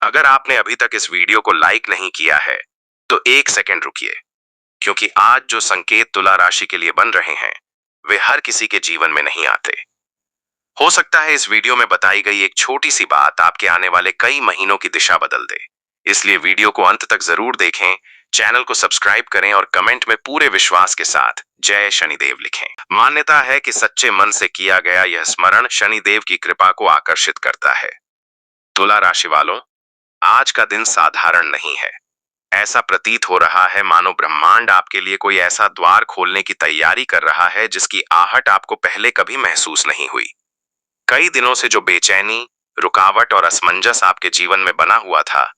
अगर आपने अभी तक इस वीडियो को लाइक नहीं किया है, तो एक सेकंड रुकिए, क्योंकि आज जो संकेत तुला राशि के लिए बन रहे हैं, वे हर किसी के जीवन में नहीं आते। हो सकता है इस वीडियो में बताई गई एक छोटी सी बात आपके आने वाले कई महीनों की दिशा बदल दे। इसलिए वीडियो को अंत तक जरूर देखें, चैनल को सब्सक्राइब करें और कमेंट में पूरे विश्वास के साथ जय शनिदेव लिखें। मान्यता है कि सच्चे मन से किया गया यह स्मरण शनिदेव की कृपा को आकर्षित करता है। तुला राशि वालों, आज का दिन साधारण नहीं है। ऐसा प्रतीत हो रहा है मानो ब्रह्मांड आपके लिए कोई ऐसा द्वार खोलने की तैयारी कर रहा है जिसकी आहट आपको पहले कभी महसूस नहीं हुई। कई दिनों से जो बेचैनी, रुकावट और असमंजस आपके जीवन में बना हुआ था,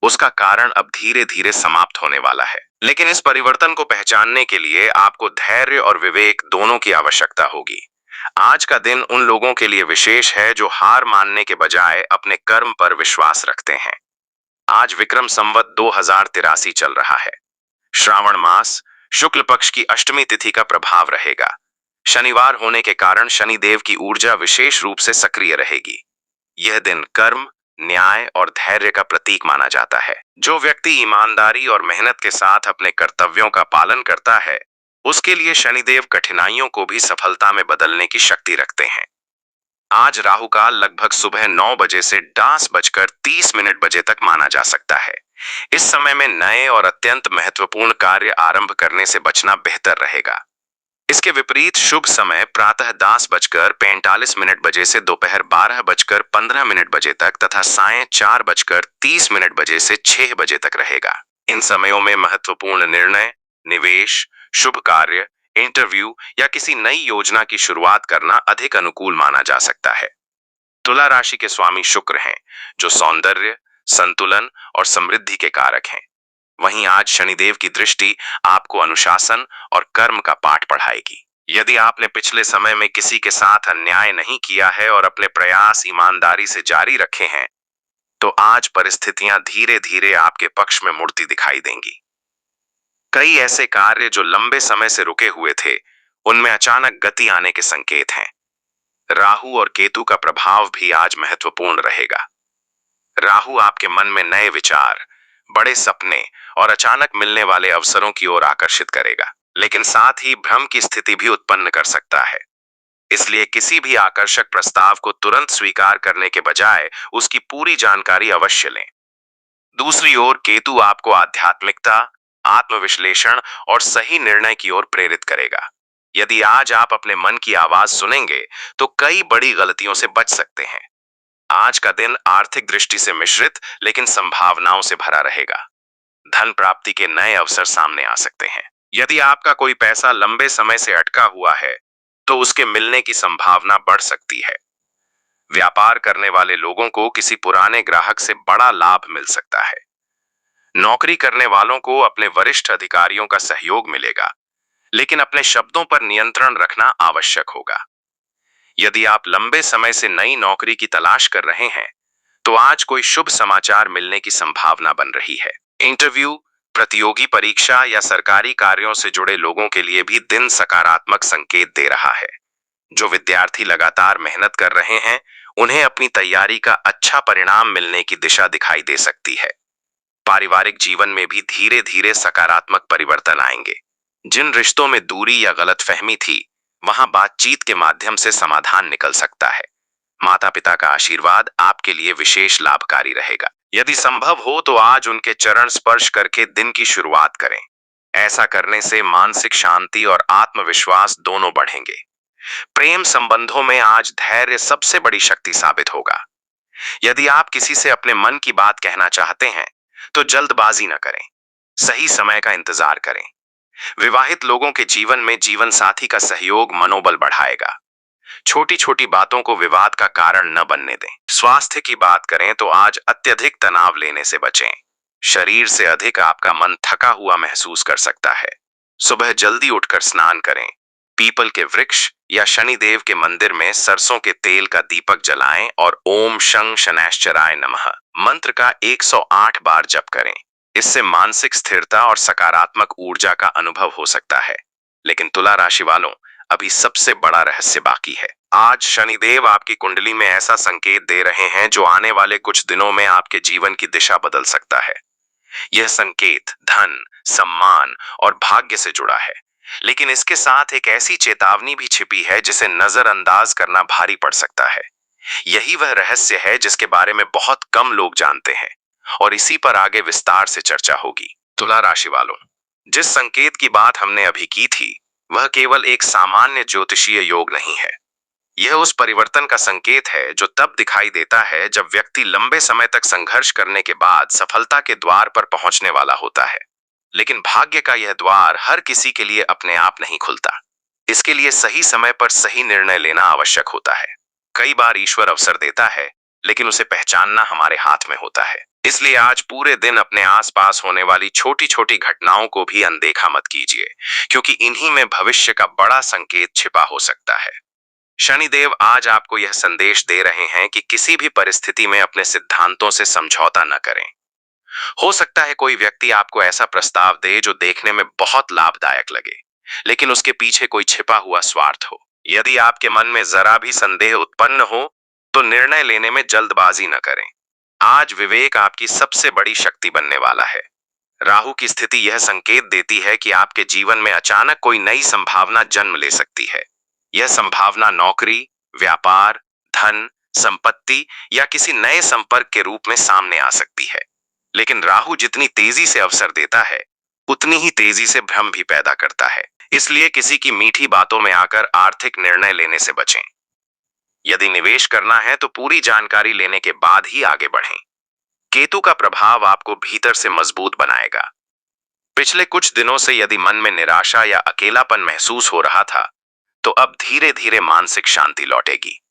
उसका कारण अब धीरे धीरे समाप्त होने वाला है। लेकिन इस परिवर्तन को पहचानने के लिए आपको धैर्य और विवेक दोनों की आवश्यकता होगी। आज का दिन उन लोगों के लिए विशेष है जो हार मानने के बजाय अपने कर्म पर विश्वास रखते हैं। आज विक्रम संवत 2083 चल रहा है। श्रावण मास शुक्ल पक्ष की अष्टमी तिथि का प्रभाव रहेगा। शनिवार होने के कारण शनिदेव की ऊर्जा विशेष रूप से सक्रिय रहेगी। यह दिन कर्म, न्याय और धैर्य का प्रतीक माना जाता है। जो व्यक्ति ईमानदारी और मेहनत के साथ अपने कर्तव्यों का पालन करता है, उसके लिए शनिदेव कठिनाइयों को भी सफलता में बदलने की शक्ति रखते हैं। आज राहु काल लगभग सुबह 9 बजे से 10:30 बजे तक माना जा सकता है। इस समय में नए और अत्यंत महत्वपूर्ण कार्य आरंभ करने से बचना बेहतर रहेगा। इसके विपरीत शुभ समय प्रातः 10:45 बजे से दोपहर 12:15 बजे तक तथा सायं 4:30 बजे से 6 बजे तक रहेगा। इन समयों में महत्वपूर्ण निर्णय, निवेश, शुभ कार्य, इंटरव्यू या किसी नई योजना की शुरुआत करना अधिक अनुकूल माना जा सकता है। तुला राशि के स्वामी शुक्र हैं, जो सौंदर्य, संतुलन और समृद्धि के कारक हैं। वहीं आज शनिदेव की दृष्टि आपको अनुशासन और कर्म का पाठ पढ़ाएगी। यदि आपने पिछले समय में किसी के साथ अन्याय नहीं किया है और अपने प्रयास ईमानदारी से जारी रखे हैं, तो आज परिस्थितियां धीरे धीरे आपके पक्ष में मुड़ती दिखाई देंगी। कई ऐसे कार्य जो लंबे समय से रुके हुए थे, उनमें अचानक गति आने के संकेत हैं। राहु और केतु का प्रभाव भी आज महत्वपूर्ण रहेगा। राहु आपके मन में नए विचार, बड़े सपने और अचानक मिलने वाले अवसरों की ओर आकर्षित करेगा, लेकिन साथ ही भ्रम की स्थिति भी उत्पन्न कर सकता है। इसलिए किसी भी आकर्षक प्रस्ताव को तुरंत स्वीकार करने के बजाय उसकी पूरी जानकारी अवश्य लें। दूसरी ओर केतु आपको आध्यात्मिकता, आत्मविश्लेषण और सही निर्णय की ओर प्रेरित करेगा। यदि आज आप अपने मन की आवाज सुनेंगे, तो कई बड़ी गलतियों से बच सकते हैं। आज का दिन आर्थिक दृष्टि से मिश्रित लेकिन संभावनाओं से भरा रहेगा। धन प्राप्ति के नए अवसर सामने आ सकते हैं। यदि आपका कोई पैसा लंबे समय से अटका हुआ है, तो उसके मिलने की संभावना बढ़ सकती है। व्यापार करने वाले लोगों को किसी पुराने ग्राहक से बड़ा लाभ मिल सकता है। नौकरी करने वालों को अपने वरिष्ठ अधिकारियों का सहयोग मिलेगा, लेकिन अपने शब्दों पर नियंत्रण रखना आवश्यक होगा। यदि आप लंबे समय से नई नौकरी की तलाश कर रहे हैं, तो आज कोई शुभ समाचार मिलने की संभावना बन रही है। इंटरव्यू, प्रतियोगी परीक्षा या सरकारी कार्यों से जुड़े लोगों के लिए भी दिन सकारात्मक संकेत दे रहा है। जो विद्यार्थी लगातार मेहनत कर रहे हैं, उन्हें अपनी तैयारी का अच्छा परिणाम मिलने की दिशा दिखाई दे सकती है। पारिवारिक जीवन में भी धीरे धीरे सकारात्मक परिवर्तन आएंगे। जिन रिश्तों में दूरी या गलतफहमी थी, वहां बातचीत के माध्यम से समाधान निकल सकता है। माता पिता का आशीर्वाद आपके लिए विशेष लाभकारी रहेगा। यदि संभव हो तो आज उनके चरण स्पर्श करके दिन की शुरुआत करें। ऐसा करने से मानसिक शांति और आत्मविश्वास दोनों बढ़ेंगे। प्रेम संबंधों में आज धैर्य सबसे बड़ी शक्ति साबित होगा। यदि आप किसी से अपने मन की बात कहना चाहते हैं, तो जल्दबाजी न करें। सही समय का इंतजार करें। विवाहित लोगों के जीवन में जीवन साथी का सहयोग मनोबल बढ़ाएगा। छोटी छोटी बातों को विवाद का कारण न बनने दें। स्वास्थ्य की बात करें तो आज अत्यधिक तनाव लेने से बचें। शरीर से अधिक आपका मन थका हुआ महसूस कर सकता है। सुबह जल्दी उठकर स्नान करें। पीपल के वृक्ष या शनिदेव के मंदिर में सरसों के तेल का दीपक जलाएं और ओम शं शनैश्चराय नमः मंत्र का 108 बार जप करें। इससे मानसिक स्थिरता और सकारात्मक ऊर्जा का अनुभव हो सकता है। लेकिन तुला राशि वालों, अभी सबसे बड़ा रहस्य बाकी है। आज शनिदेव आपकी कुंडली में ऐसा संकेत दे रहे हैं जो आने वाले कुछ दिनों में आपके जीवन की दिशा बदल सकता है। यह संकेत धन, सम्मान और भाग्य से जुड़ा है, लेकिन इसके साथ एक ऐसी चेतावनी भी छिपी है जिसे नजरअंदाज करना भारी पड़ सकता है। यही वह रहस्य है जिसके बारे में बहुत कम लोग जानते हैं, और इसी पर आगे विस्तार से चर्चा होगी। तुला राशि वालों, जिस संकेत की बात हमने अभी की थी, वह केवल एक सामान्य ज्योतिषीय योग नहीं है। यह उस परिवर्तन का संकेत है जो तब दिखाई देता है जब व्यक्ति लंबे समय तक संघर्ष करने के बाद सफलता के द्वार पर पहुंचने वाला होता है। लेकिन भाग्य का यह द्वार हर किसी के लिए अपने आप नहीं खुलता। इसके लिए सही समय पर सही निर्णय लेना आवश्यक होता है। कई बार ईश्वर अवसर देता है, लेकिन उसे पहचानना हमारे हाथ में होता है। इसलिए आज पूरे दिन अपने आसपास होने वाली छोटी छोटी घटनाओं को भी अनदेखा मत कीजिए, क्योंकि इन्हीं में भविष्य का बड़ा संकेत छिपा हो सकता है। शनिदेव आज आपको यह संदेश दे रहे हैं कि किसी भी परिस्थिति में अपने सिद्धांतों से समझौता न करें। हो सकता है कोई व्यक्ति आपको ऐसा प्रस्ताव दे जो देखने में बहुत लाभदायक लगे, लेकिन उसके पीछे कोई छिपा हुआ स्वार्थ हो। यदि आपके मन में जरा भी संदेह उत्पन्न हो, तो निर्णय लेने में जल्दबाजी न करें। आज विवेक आपकी सबसे बड़ी शक्ति बनने वाला है। राहु की स्थिति यह संकेत देती है कि आपके जीवन में अचानक कोई नई संभावना जन्म ले सकती है। यह संभावना नौकरी, व्यापार, धन, संपत्ति या किसी नए संपर्क के रूप में सामने आ सकती है। लेकिन राहु जितनी तेजी से अवसर देता है, उतनी ही तेजी से भ्रम भी पैदा करता है। इसलिए किसी की मीठी बातों में आकर आर्थिक निर्णय लेने से बचें। यदि निवेश करना है तो पूरी जानकारी लेने के बाद ही आगे बढ़ें। केतु का प्रभाव आपको भीतर से मजबूत बनाएगा। पिछले कुछ दिनों से यदि मन में निराशा या अकेलापन महसूस हो रहा था, तो अब धीरे धीरे मानसिक शांति लौटेगी।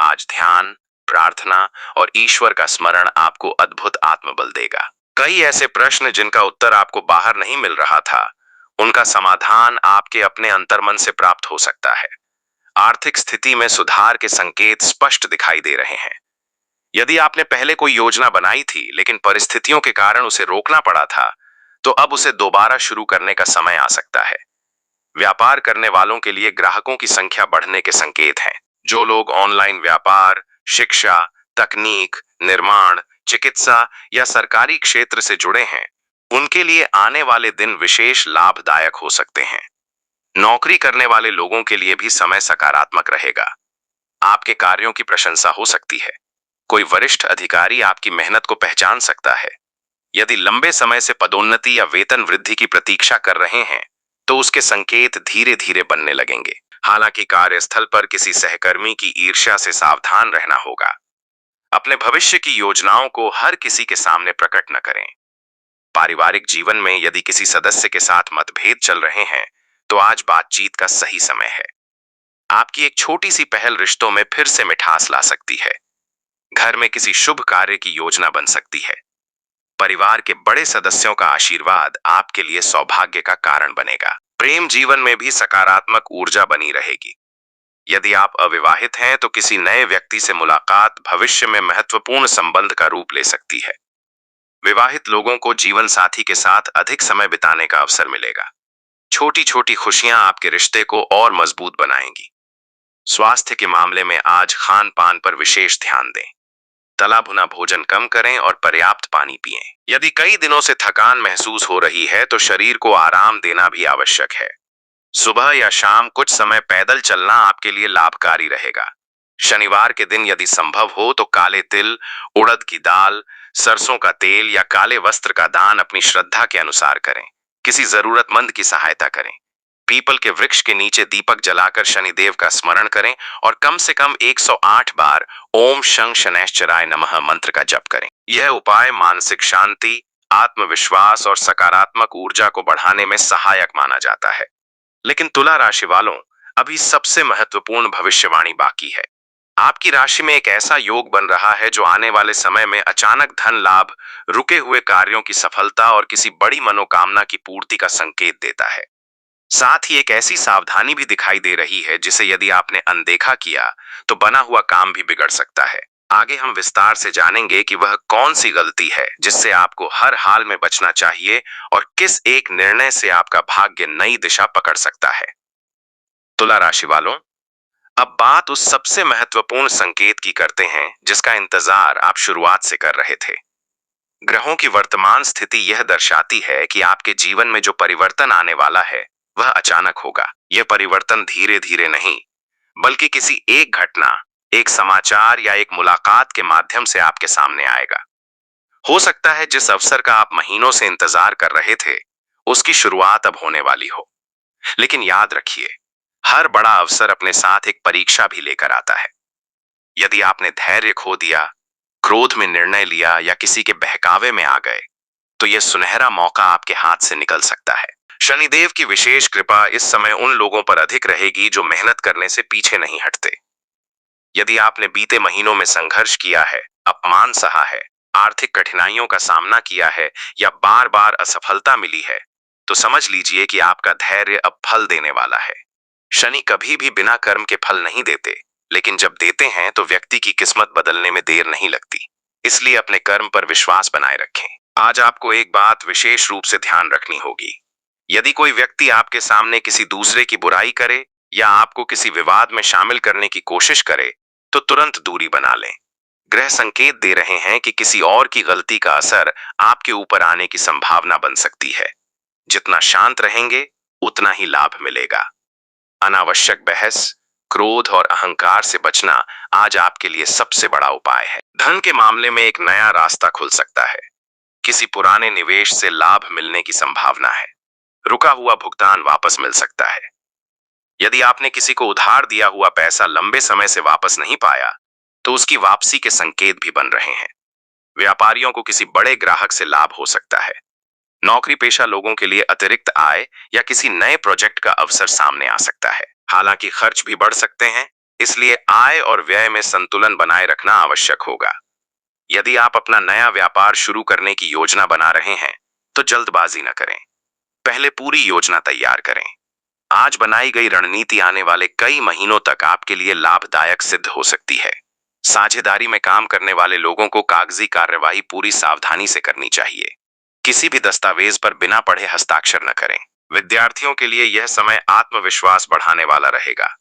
आज ध्यान, प्रार्थना और ईश्वर का स्मरण आपको अद्भुत आत्मबल देगा। कई ऐसे प्रश्न जिनका उत्तर आपको बाहर नहीं मिल रहा था, उनका समाधान आपके अपने अंतर्मन से प्राप्त हो सकता है। आर्थिक स्थिति में सुधार के संकेत स्पष्ट दिखाई दे रहे हैं। यदि आपने पहले कोई योजना बनाई थी लेकिन परिस्थितियों के कारण उसे रोकना पड़ा था, तो अब उसे दोबारा शुरू करने का समय आ सकता है। व्यापार करने वालों के लिए ग्राहकों की संख्या बढ़ने के संकेत हैं। जो लोग ऑनलाइन व्यापार, शिक्षा, तकनीक, निर्माण, चिकित्सा या सरकारी क्षेत्र से जुड़े हैं, उनके लिए आने वाले दिन विशेष लाभदायक हो सकते हैं। नौकरी करने वाले लोगों के लिए भी समय सकारात्मक रहेगा। आपके कार्यों की प्रशंसा हो सकती है। कोई वरिष्ठ अधिकारी आपकी मेहनत को पहचान सकता है। यदि लंबे समय से पदोन्नति या वेतन वृद्धि की प्रतीक्षा कर रहे हैं, तो उसके संकेत धीरे धीरे बनने लगेंगे। हालांकि कार्यस्थल पर किसी सहकर्मी की ईर्ष्या से सावधान रहना होगा। अपने भविष्य की योजनाओं को हर किसी के सामने प्रकट न करें। पारिवारिक जीवन में यदि किसी सदस्य के साथ मतभेद चल रहे हैं, तो आज बातचीत का सही समय है। आपकी एक छोटी सी पहल रिश्तों में फिर से मिठास ला सकती है। घर में किसी शुभ कार्य की योजना बन सकती है। परिवार के बड़े सदस्यों का आशीर्वाद आपके लिए सौभाग्य का कारण बनेगा। प्रेम जीवन में भी सकारात्मक ऊर्जा बनी रहेगी। यदि आप अविवाहित हैं तो किसी नए व्यक्ति से मुलाकात भविष्य में महत्वपूर्ण संबंध का रूप ले सकती है। विवाहित लोगों को जीवन साथी के साथ अधिक समय बिताने का अवसर मिलेगा। छोटी छोटी खुशियां आपके रिश्ते को और मजबूत बनाएंगी। स्वास्थ्य के मामले में आज खान पान पर विशेष ध्यान दें। तला भुना भोजन कम करें और पर्याप्त पानी पिएं। यदि कई दिनों से थकान महसूस हो रही है तो शरीर को आराम देना भी आवश्यक है। सुबह या शाम कुछ समय पैदल चलना आपके लिए लाभकारी रहेगा। शनिवार के दिन यदि संभव हो तो काले तिल, उड़द की दाल, सरसों का तेल या काले वस्त्र का दान अपनी श्रद्धा के अनुसार करें। किसी जरूरतमंद की सहायता करें। पीपल के वृक्ष के नीचे दीपक जलाकर शनिदेव का स्मरण करें और कम से कम 108 बार ओम शं शनैश्चराय नमः मंत्र का जप करें। यह उपाय मानसिक शांति, आत्मविश्वास और सकारात्मक ऊर्जा को बढ़ाने में सहायक माना जाता है। लेकिन तुला राशि वालों, अभी सबसे महत्वपूर्ण भविष्यवाणी बाकी है। आपकी राशि में एक ऐसा योग बन रहा है जो आने वाले समय में अचानक धन लाभ, रुके हुए कार्यों की सफलता और किसी बड़ी मनोकामना की पूर्ति का संकेत देता है। साथ ही एक ऐसी सावधानी भी दिखाई दे रही है जिसे यदि आपने अनदेखा किया तो बना हुआ काम भी बिगड़ सकता है। आगे हम विस्तार से जानेंगे कि वह कौन सी गलती है जिससे आपको हर हाल में बचना चाहिए और किस एक निर्णय से आपका भाग्य नई दिशा पकड़ सकता है। तुला राशि वालों, अब बात उस सबसे महत्वपूर्ण संकेत की करते हैं जिसका इंतजार आप शुरुआत से कर रहे थे। ग्रहों की वर्तमान स्थिति यह दर्शाती है कि आपके जीवन में जो परिवर्तन आने वाला है वह अचानक होगा। यह परिवर्तन धीरे धीरे नहीं, बल्कि किसी एक घटना, एक समाचार या एक मुलाकात के माध्यम से आपके सामने आएगा। हो सकता है जिस अवसर का आप महीनों से इंतजार कर रहे थे उसकी शुरुआत अब होने वाली हो। लेकिन याद रखिए, हर बड़ा अवसर अपने साथ एक परीक्षा भी लेकर आता है। यदि आपने धैर्य खो दिया, क्रोध में निर्णय लिया या किसी के बहकावे में आ गए, तो यह सुनहरा मौका आपके हाथ से निकल सकता है। शनिदेव की विशेष कृपा इस समय उन लोगों पर अधिक रहेगी जो मेहनत करने से पीछे नहीं हटते। यदि आपने बीते महीनों में संघर्ष किया है, अपमान सहा है, आर्थिक कठिनाइयों का सामना किया है या बार बार असफलता मिली है, तो समझ लीजिए कि आपका धैर्य अब फल देने वाला है। शनि कभी भी बिना कर्म के फल नहीं देते, लेकिन जब देते हैं तो व्यक्ति की किस्मत बदलने में देर नहीं लगती। इसलिए अपने कर्म पर विश्वास बनाए रखें। आज आपको एक बात विशेष रूप से ध्यान रखनी होगी। यदि कोई व्यक्ति आपके सामने किसी दूसरे की बुराई करे या आपको किसी विवाद में शामिल करने की कोशिश करे, तो तुरंत दूरी बना लें। ग्रह संकेत दे रहे हैं कि किसी और की गलती का असर आपके ऊपर आने की संभावना बन सकती है। जितना शांत रहेंगे, उतना ही लाभ मिलेगा। अनावश्यक बहस, क्रोध और अहंकार से बचना आज आपके लिए सबसे बड़ा उपाय है। धन के मामले में एक नया रास्ता खुल सकता है। किसी पुराने निवेश से लाभ मिलने की संभावना है। रुका हुआ भुगतान वापस मिल सकता है। यदि आपने किसी को उधार दिया हुआ पैसा लंबे समय से वापस नहीं पाया, तो उसकी वापसी के संकेत भी बन रहे हैं। व्यापारियों को किसी बड़े ग्राहक से लाभ हो सकता है। नौकरी पेशा लोगों के लिए अतिरिक्त आय या किसी नए प्रोजेक्ट का अवसर सामने आ सकता है। हालांकि खर्च भी बढ़ सकते हैं, इसलिए आय और व्यय में संतुलन बनाए रखना आवश्यक होगा। यदि आप अपना नया व्यापार शुरू करने की योजना बना रहे हैं, तो जल्दबाजी न करें। पहले पूरी योजना तैयार करें। आज बनाई गई रणनीति आने वाले कई महीनों तक आपके लिए लाभदायक सिद्ध हो सकती है। साझेदारी में काम करने वाले लोगों को कागजी कार्यवाही पूरी सावधानी से करनी चाहिए। किसी भी दस्तावेज पर बिना पढ़े हस्ताक्षर न करें। विद्यार्थियों के लिए यह समय आत्मविश्वास बढ़ाने वाला रहेगा।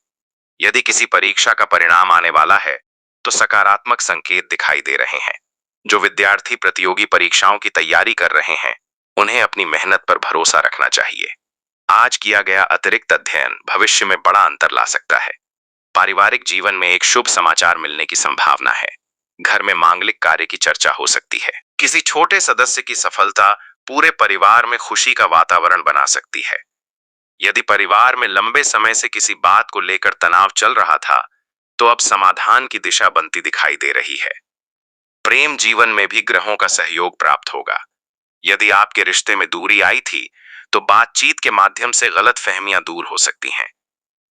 यदि किसी परीक्षा का परिणाम आने वाला है, तो सकारात्मक संकेत दिखाई दे रहे हैं। जो विद्यार्थी प्रतियोगी परीक्षाओं की तैयारी कर रहे हैं, उन्हें अपनी मेहनत पर भरोसा रखना चाहिए। आज किया गया अतिरिक्त अध्ययन भविष्य में बड़ा अंतर ला सकता है। पारिवारिक जीवन में एक शुभ समाचार मिलने की संभावना है। घर में मांगलिक कार्य की चर्चा हो सकती है। किसी छोटे सदस्य की सफलता पूरे परिवार में खुशी का वातावरण बना सकती है। यदि परिवार में लंबे समय से किसी बात को लेकर तनाव चल रहा था, तो अब समाधान की दिशा बनती दिखाई दे रही है। प्रेम जीवन में भी ग्रहों का सहयोग प्राप्त होगा। यदि आपके रिश्ते में दूरी आई थी, तो बातचीत के माध्यम से गलतफहमियां दूर हो सकती हैं।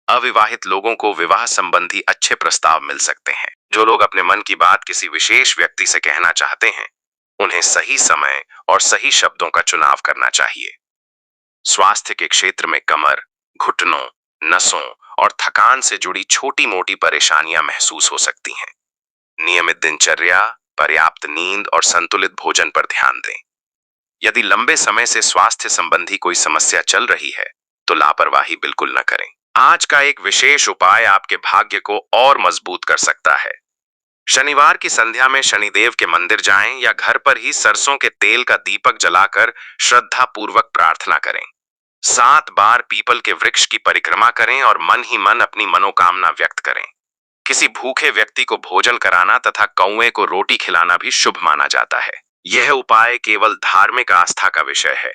अविवाहित लोगों को विवाह संबंधी अच्छे प्रस्ताव मिल सकते हैं। जो लोग अपने मन की बात किसी विशेष व्यक्ति से कहना चाहते हैं, उन्हें सही समय और सही शब्दों का चुनाव करना चाहिए। स्वास्थ्य के क्षेत्र में कमर, घुटनों, नसों और थकान से जुड़ी छोटी मोटी परेशानियां महसूस हो सकती हैं। नियमित दिनचर्या, पर्याप्त नींद और संतुलित भोजन पर ध्यान दें। यदि लंबे समय से स्वास्थ्य संबंधी कोई समस्या चल रही है, तो लापरवाही बिल्कुल न करें। आज का एक विशेष उपाय आपके भाग्य को और मजबूत कर सकता है। शनिवार की संध्या में शनिदेव के मंदिर जाएं या घर पर ही सरसों के तेल का दीपक जलाकर श्रद्धा पूर्वक प्रार्थना करें। 7 बार पीपल के वृक्ष की परिक्रमा करें और मन ही मन अपनी मनोकामना व्यक्त करें। किसी भूखे व्यक्ति को भोजन कराना तथा कौवे को रोटी खिलाना भी शुभ माना जाता है। यह उपाय केवल धार्मिक आस्था का विषय है,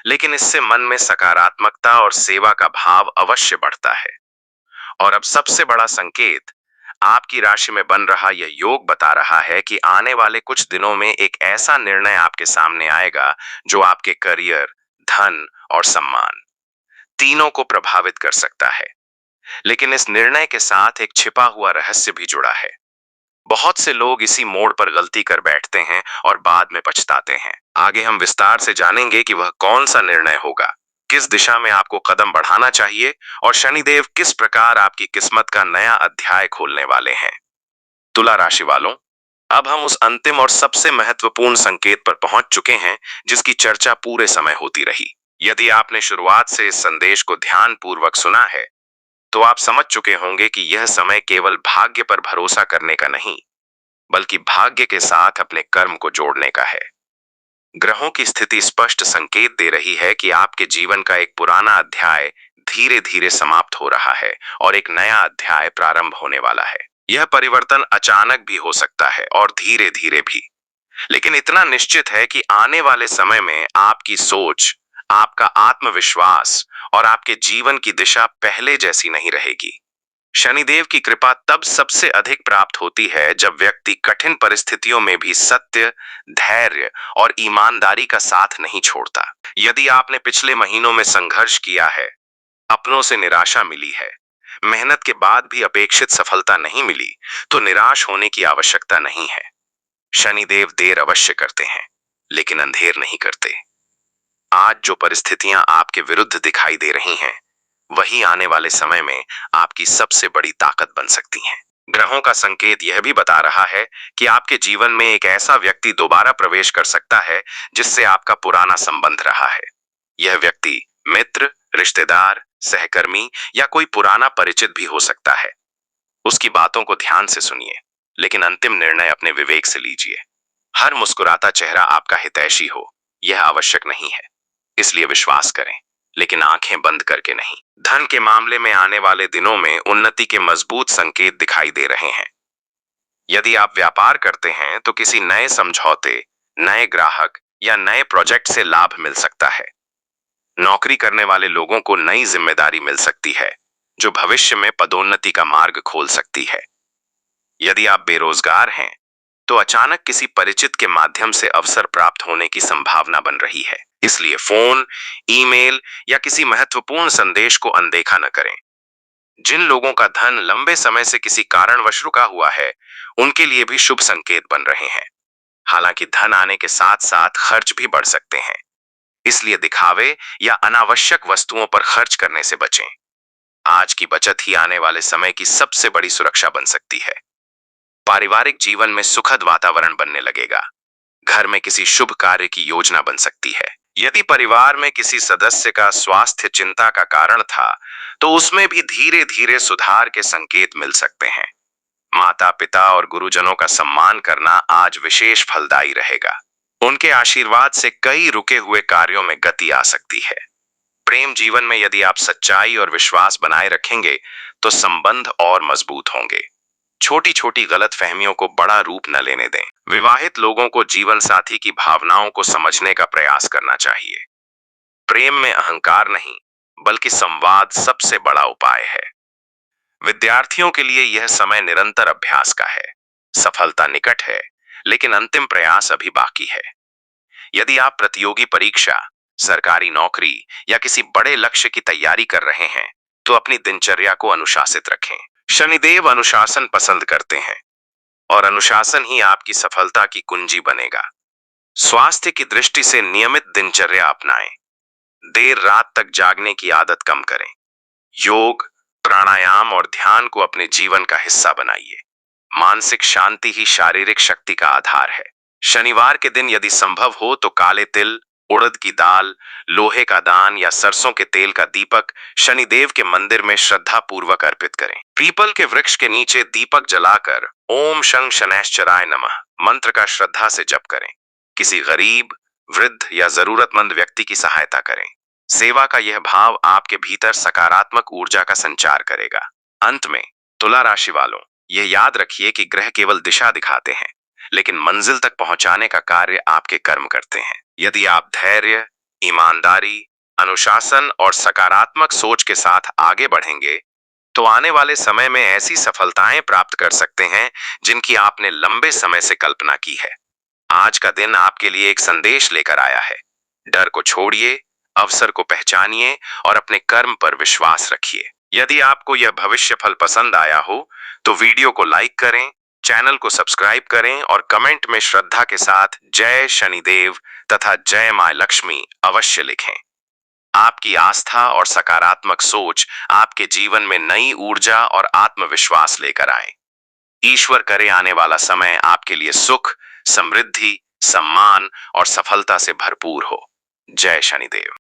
लेकिन इससे मन में सकारात्मकता और सेवा का भाव अवश्य बढ़ता है। और अब सबसे बड़ा संकेत, आपकी राशि में बन रहा यह योग बता रहा है कि आने वाले कुछ दिनों में एक ऐसा निर्णय आपके सामने आएगा जो आपके करियर, धन और सम्मान तीनों को प्रभावित कर सकता है। लेकिन इस निर्णय के साथ एक छिपा हुआ रहस्य भी जुड़ा है। बहुत से लोग इसी मोड़ पर गलती कर बैठते हैं और बाद में पछताते हैं। आगे हम विस्तार से जानेंगे कि वह कौन सा निर्णय होगा, किस दिशा में आपको कदम बढ़ाना चाहिए और शनिदेव किस प्रकार आपकी किस्मत का नया अध्याय खोलने वाले हैं। तुला राशि वालों, अब हम उस अंतिम और सबसे महत्वपूर्ण संकेत पर पहुंच चुके हैं जिसकी चर्चा पूरे समय होती रही। यदि आपने शुरुआत से इस संदेश को ध्यानपूर्वक सुना है, तो आप समझ चुके होंगे कि यह समय केवल भाग्य पर भरोसा करने का नहीं, बल्कि भाग्य के साथ अपने कर्म को जोड़ने का है। ग्रहों की स्थिति स्पष्ट संकेत दे रही है कि आपके जीवन का एक पुराना अध्याय धीरे धीरे समाप्त हो रहा है और एक नया अध्याय प्रारंभ होने वाला है। यह परिवर्तन अचानक भी हो सकता है और धीरे धीरे भी, लेकिन इतना निश्चित है कि आने वाले समय में आपकी सोच, आपका आत्मविश्वास और आपके जीवन की दिशा पहले जैसी नहीं रहेगी। शनिदेव की कृपा तब सबसे अधिक प्राप्त होती है जब व्यक्ति कठिन परिस्थितियों में भी सत्य, धैर्य और ईमानदारी का साथ नहीं छोड़ता। यदि आपने पिछले महीनों में संघर्ष किया है, अपनों से निराशा मिली है, मेहनत के बाद भी अपेक्षित सफलता नहीं मिली, तो निराश होने की आवश्यकता नहीं है। शनिदेव देर अवश्य करते हैं, लेकिन अंधेर नहीं करते। आज जो परिस्थितियां आपके विरुद्ध दिखाई दे रही हैं, वही आने वाले समय में आपकी सबसे बड़ी ताकत बन सकती हैं। ग्रहों का संकेत यह भी बता रहा है कि आपके जीवन में एक ऐसा व्यक्ति दोबारा प्रवेश कर सकता है जिससे आपका पुराना संबंध रहा है। यह व्यक्ति मित्र, रिश्तेदार, सहकर्मी या कोई पुराना परिचित भी हो सकता है। उसकी बातों को ध्यान से सुनिए, लेकिन अंतिम निर्णय अपने विवेक से लीजिए। हर मुस्कुराता चेहरा आपका हितैषी हो, यह आवश्यक नहीं है। इसलिए विश्वास करें, लेकिन आंखें बंद करके नहीं। धन के मामले में आने वाले दिनों में उन्नति के मजबूत संकेत दिखाई दे रहे हैं। यदि आप व्यापार करते हैं तो किसी नए समझौते, नए ग्राहक या नए प्रोजेक्ट से लाभ मिल सकता है। नौकरी करने वाले लोगों को नई जिम्मेदारी मिल सकती है, जो भविष्य में पदोन्नति का मार्ग खोल सकती है। यदि आप बेरोजगार हैं, तो अचानक किसी परिचित के माध्यम से अवसर प्राप्त होने की संभावना बन रही है। इसलिए फोन, ईमेल या किसी महत्वपूर्ण संदेश को अनदेखा न करें। जिन लोगों का धन लंबे समय से किसी कारणवश रुका हुआ है, उनके लिए भी शुभ संकेत बन रहे हैं। हालांकि धन आने के साथ साथ खर्च भी बढ़ सकते हैं, इसलिए दिखावे या अनावश्यक वस्तुओं पर खर्च करने से बचें। आज की बचत ही आने वाले समय की सबसे बड़ी सुरक्षा बन सकती है। पारिवारिक जीवन में सुखद वातावरण बनने लगेगा। घर में किसी शुभ कार्य की योजना बन सकती है। यदि परिवार में किसी सदस्य का स्वास्थ्य चिंता का कारण था, तो उसमें भी धीरे धीरे सुधार के संकेत मिल सकते हैं। माता पिता और गुरुजनों का सम्मान करना आज विशेष फलदायी रहेगा। उनके आशीर्वाद से कई रुके हुए कार्यों में गति आ सकती है। प्रेम जीवन में यदि आप सच्चाई और विश्वास बनाए रखेंगे, तो संबंध और मजबूत होंगे। छोटी छोटी गलत फहमियों को बड़ा रूप न लेने दें। विवाहित लोगों को जीवन साथी की भावनाओं को समझने का प्रयास करना चाहिए। प्रेम में अहंकार नहीं, बल्कि संवाद सबसे बड़ा उपाय है। विद्यार्थियों के लिए यह समय निरंतर अभ्यास का है। सफलता निकट है, लेकिन अंतिम प्रयास अभी बाकी है। यदि आप प्रतियोगी परीक्षा, सरकारी नौकरी या किसी बड़े लक्ष्य की तैयारी कर रहे हैं, तो अपनी दिनचर्या को अनुशासित रखें। शनिदेव अनुशासन पसंद करते हैं और अनुशासन ही आपकी सफलता की कुंजी बनेगा। स्वास्थ्य की दृष्टि से नियमित दिनचर्या अपनाएं। देर रात तक जागने की आदत कम करें। योग, प्राणायाम और ध्यान को अपने जीवन का हिस्सा बनाइए। मानसिक शांति ही शारीरिक शक्ति का आधार है। शनिवार के दिन यदि संभव हो तो काले तिल, उड़द की दाल, लोहे का दान या सरसों के तेल का दीपक शनिदेव के मंदिर में श्रद्धा पूर्वक अर्पित करें। पीपल के वृक्ष के नीचे दीपक जलाकर ओम शं शनैश्चराय नमः मंत्र का श्रद्धा से जप करें। किसी गरीब, वृद्ध या जरूरतमंद व्यक्ति की सहायता करें। सेवा का यह भाव आपके भीतर सकारात्मक ऊर्जा का संचार करेगा। अंत में, तुला राशि वालों, यह याद रखिए कि ग्रह केवल दिशा दिखाते हैं, लेकिन मंजिल तक पहुंचाने का कार्य आपके कर्म करते हैं। यदि आप धैर्य, ईमानदारी, अनुशासन और सकारात्मक सोच के साथ आगे बढ़ेंगे, तो आने वाले समय में ऐसी सफलताएं प्राप्त कर सकते हैं जिनकी आपने लंबे समय से कल्पना की है। आज का दिन आपके लिए एक संदेश लेकर आया है। डर को छोड़िए, अवसर को पहचानिए और अपने कर्म पर विश्वास रखिए। यदि आपको यह भविष्य फल पसंद आया हो, तो वीडियो को लाइक करें, चैनल को सब्सक्राइब करें और कमेंट में श्रद्धा के साथ जय शनिदेव तथा जय मां लक्ष्मी अवश्य लिखें। आपकी आस्था और सकारात्मक सोच आपके जीवन में नई ऊर्जा और आत्मविश्वास लेकर आए। ईश्वर करे आने वाला समय आपके लिए सुख, समृद्धि, सम्मान और सफलता से भरपूर हो। जय शनिदेव।